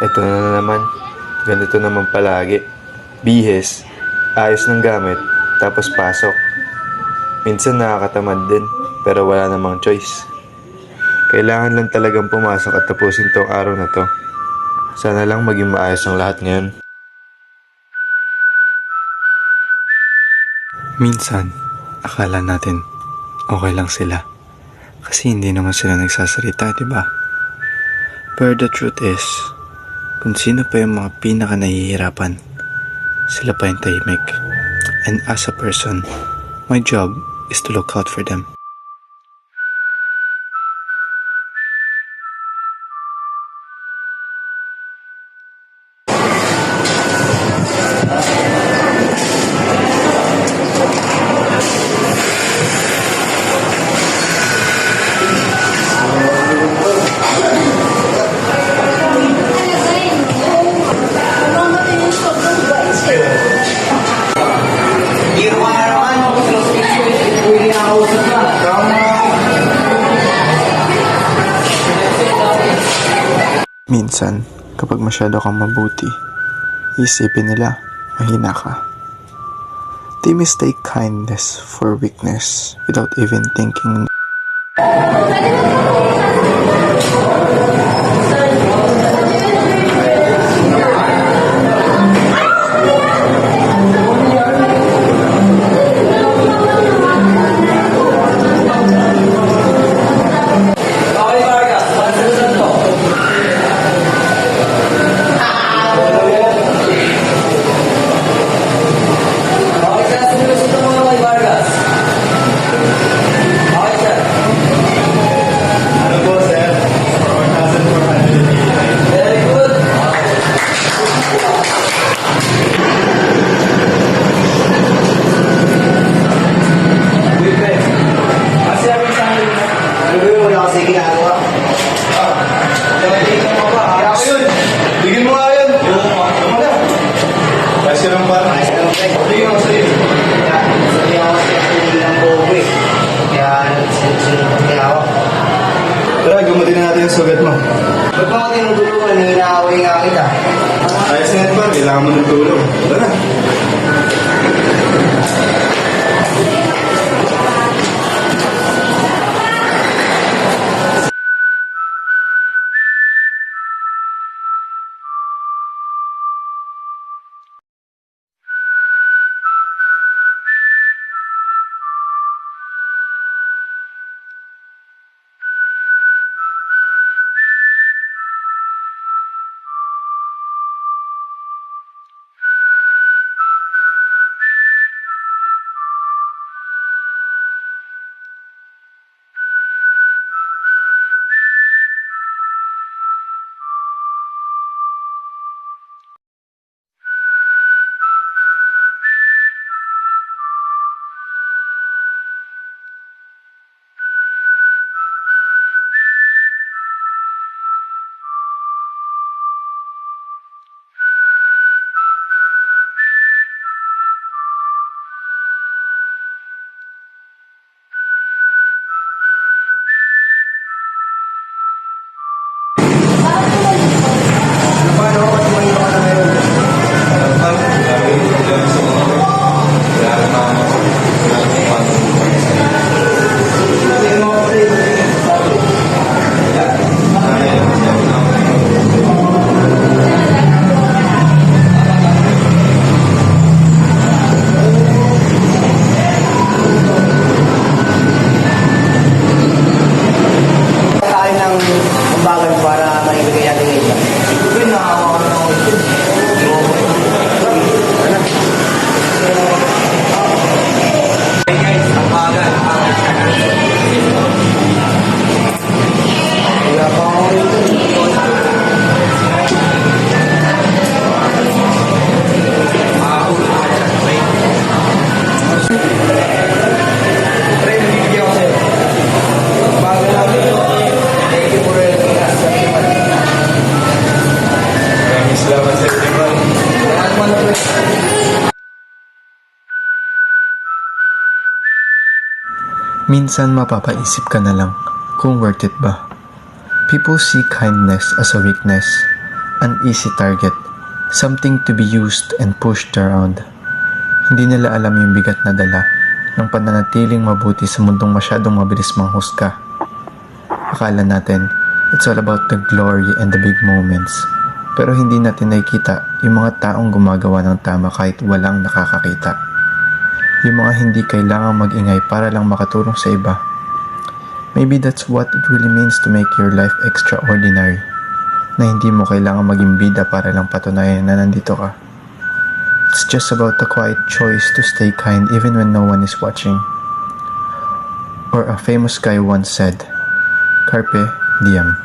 Ito na naman. Ganito naman palagi. Bihes, ayos ng gamit, tapos pasok. Minsan nakakatamad din, pero wala namang choice. Kailangan lang talagang pumasok at tapusin tong araw na to. Sana lang maging maayos ang lahat ngayon. Minsan, akala natin okay lang sila. Kasi hindi naman sila nagsasalita, di ba? But the truth is, kung sino pa yung mga pinaka nahihirapan, sila pa yung tahimik. And as a person, my job is to look out for them. Minsan, kapag masyado kang mabuti, isipin nila mahina ka. They mistake kindness for weakness without even thinking. Tara, gumutin na natin yung sugat mo. Ba't mo ako tinutulungan? Hinaaway nga kita. Ayos na yan pa, kailangan mo ng tulong. Tara. Minsan mapapaisip ka na lang kung worth it ba. People see kindness as a weakness, an easy target, something to be used and pushed around. Hindi nila alam yung bigat na dala ng pananatiling mabuti sa mundong masyadong mabilis manghusga. Akala natin, it's all about the glory and the big moments. Pero hindi natin nakikita yung mga taong gumagawa ng tama kahit walang nakakakita. Yung mga hindi kailangang mag-ingay para lang makatulong sa iba. Maybe that's what it really means to make your life extraordinary. Na hindi mo kailangan maging bida para lang patunayan na nandito ka. It's just about the quiet choice to stay kind even when no one is watching. Or a famous guy once said, Carpe diem.